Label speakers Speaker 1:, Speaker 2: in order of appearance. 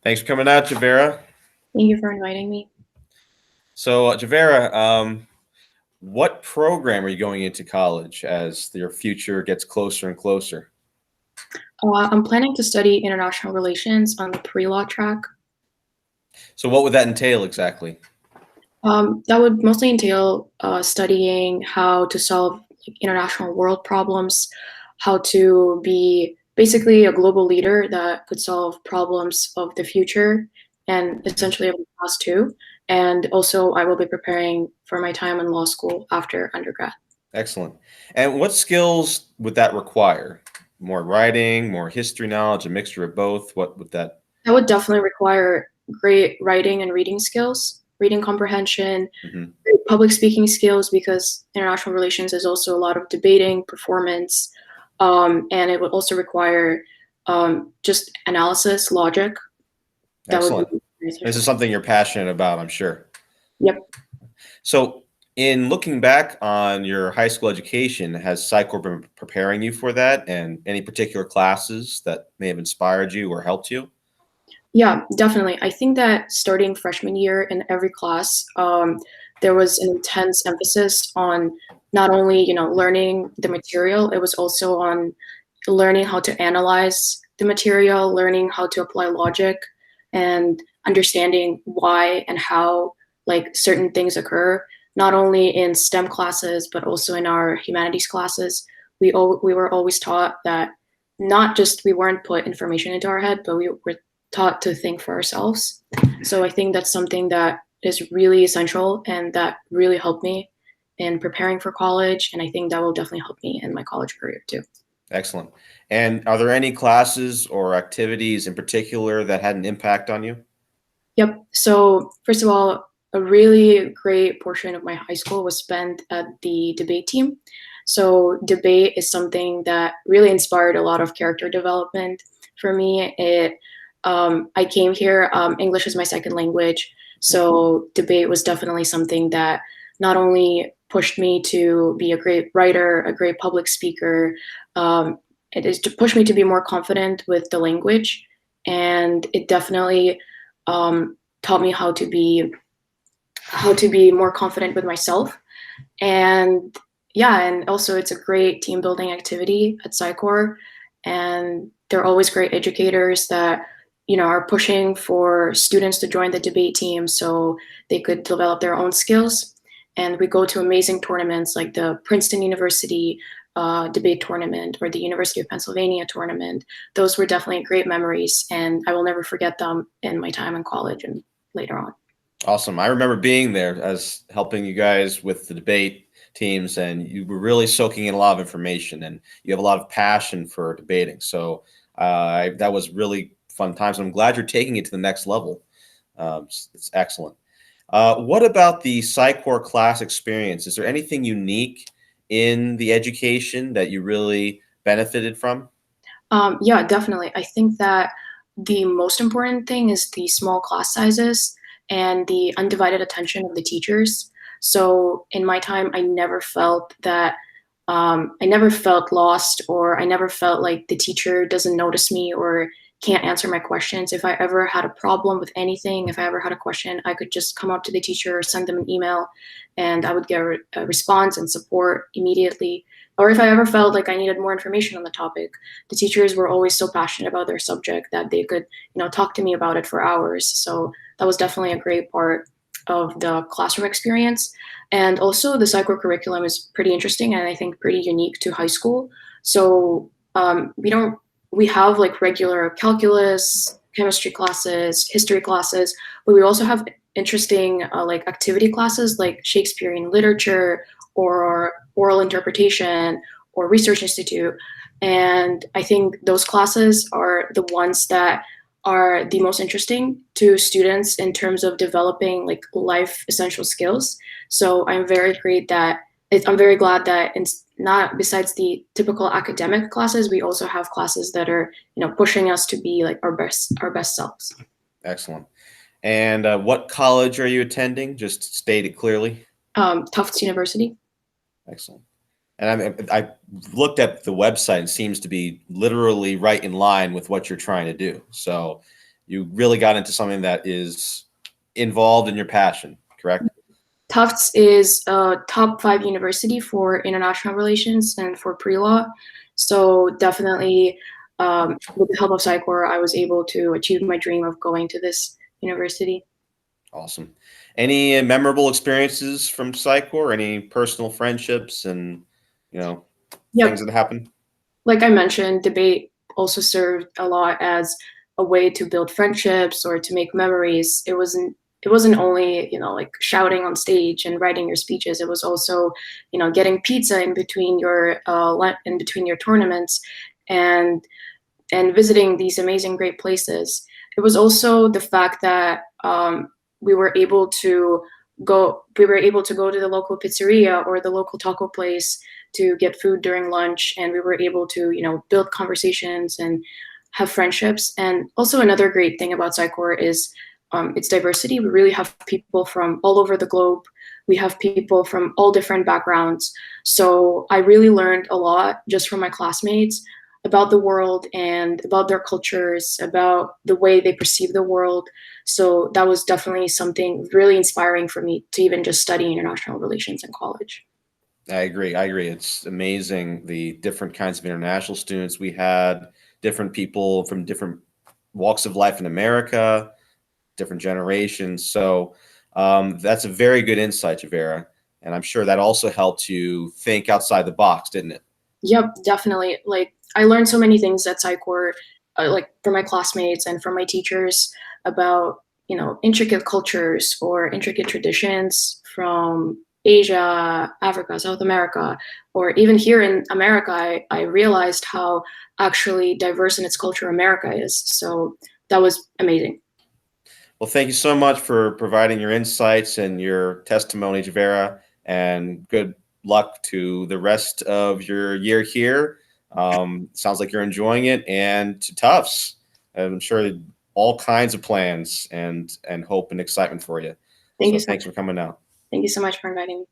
Speaker 1: Thanks for coming out, Dzheveira.
Speaker 2: Thank you for inviting me.
Speaker 1: So, Dzheveira, what program are you going into college as your future gets closer and closer?
Speaker 2: I'm planning to study international relations on the pre-law track.
Speaker 1: So, what would that entail exactly?
Speaker 2: That would mostly entail studying how to solve international world problems, how to be basically a global leader that could solve problems of the future and
Speaker 1: Mhm.
Speaker 2: essentially of the past too. And also, I will be preparing for my time in law school after undergrad.
Speaker 1: Excellent. And what skills would that require? More writing, more history knowledge, a mixture of both? What would that?
Speaker 2: That would definitely require great writing and reading skills, reading comprehension,
Speaker 1: Mhm.
Speaker 2: public speaking skills, because international relations is also a lot of debating, performance, and it would also require just analysis, logic. That would be
Speaker 1: Excellent.
Speaker 2: very
Speaker 1: This is
Speaker 2: essential.
Speaker 1: something you're passionate about, I'm sure.
Speaker 2: Yep.
Speaker 1: So, in looking back on your high school education, has SciCore been preparing you for that, and any particular classes that may have inspired you or helped you?
Speaker 2: Yeah, definitely. I think that starting freshman year in every class, there was an intense emphasis on not only, learning the material, it was also on learning how to analyze the material, learning how to apply logic, and understanding why and how like certain things occur, not only in STEM classes, but also in our humanities classes. We were always taught that not just we weren't put information into our head, but we were taught to think for ourselves. So I think that's something that is really essential and that really helped me in preparing for college. And I think that will definitely help me in my college career too.
Speaker 1: Excellent. And are there any classes or activities in particular that had an impact on you?
Speaker 2: Yep. So first of all, a really great portion of my high school was spent at the debate team. So debate is something that really inspired a lot of character development for me. I came here. English is my second language, so debate was definitely something that not only pushed me to be a great writer, a great public speaker. It is to push me to be more confident with the language, and it definitely taught me how to be more confident with myself. And yeah, and also it's a great team building activity at SciCore, and they're always great educators that are pushing for students to join the debate team so they could develop their own skills. And we go to amazing tournaments like the Princeton University debate tournament or the University of Pennsylvania tournament. Those were definitely great memories, and I will never forget them in my time in college and later on.
Speaker 1: Awesome. I remember being there as helping you guys with the debate teams, and you were really soaking in a lot of information, and you have a lot of passion for debating. So that was really fun times. I'm glad you're taking it to the next level. It's excellent. What about the SciCore class experience? Is there anything unique in the education that you really benefited from?
Speaker 2: Yeah, definitely. I think that the most important thing is the small class sizes and the undivided attention of the teachers. So in my time, I never felt lost, or I never felt like the teacher doesn't notice me or can't answer my questions. If I ever had a problem with anything, if I ever had a question, I could just come up to the teacher or send them an email, and I would get a response and support immediately. Or if I ever felt like I needed more information on the topic, the teachers were always so passionate about their subject that they could, talk to me about it for hours. So that was definitely a great part of the classroom experience. And also the SciCore curriculum is pretty interesting and I think pretty unique to high school. So we have like regular calculus, chemistry classes, history classes, but we also have interesting like activity classes like Shakespearean literature or oral interpretation or research institute. And I think those classes are the ones that are the most interesting to students in terms of developing like life essential skills. So I'm very glad that it's not, besides the typical academic classes, we also have classes that are pushing us to be like our best selves.
Speaker 1: Excellent. And what college are you attending? Just state it clearly.
Speaker 2: Tufts University.
Speaker 1: Excellent. And I looked at the website and seems to be literally right in line with what you're trying to do. So you really got into something that is involved in your passion, correct?
Speaker 2: Tufts is a top 5 university for international relations and for pre-law. So definitely, with the help of SciCore, I was able to achieve my dream of going to this university.
Speaker 1: Awesome. Any memorable experiences from SciCore? Any personal friendships and, you know, things
Speaker 2: Yep.
Speaker 1: that happened?
Speaker 2: Like I mentioned, debate also served a lot as a way to build friendships or to make memories. It wasn't only, like shouting on stage and writing your speeches. It was also, getting pizza in between your tournaments, and visiting these amazing great places. It was also the fact that we were able to go to the local pizzeria or the local taco place to get food during lunch, and we were able to build conversations and have friendships. And also another great thing about SciCore is its diversity. We really have people from all over the globe. We have people from all different backgrounds. So I really learned a lot just from my classmates about the world and about their cultures, about the way they perceive the world. So that was definitely something really inspiring for me to even just study international relations in college.
Speaker 1: I agree. I agree. It's amazing the different kinds of international students we had, different people from different walks of life in America, different generations. So that's a very good insight, Dzheveira. And I'm sure that also helped you think outside the box, didn't it?
Speaker 2: Yep, definitely. Like I learned so many things at SciCore, like from my classmates and from my teachers about intricate cultures or intricate traditions from Asia, Africa, South America, or even here in America. I realized how actually diverse in its culture America is. So that was amazing.
Speaker 1: Well, thank you so much for providing your insights and your testimony, Dzheveira, and good luck to the rest of your year here. Sounds like you're enjoying it, and to Tufts. I'm sure all kinds of plans and hope and excitement for you.
Speaker 2: Thank you
Speaker 1: So
Speaker 2: so
Speaker 1: thanks for coming out.
Speaker 2: Thank you so much for inviting me.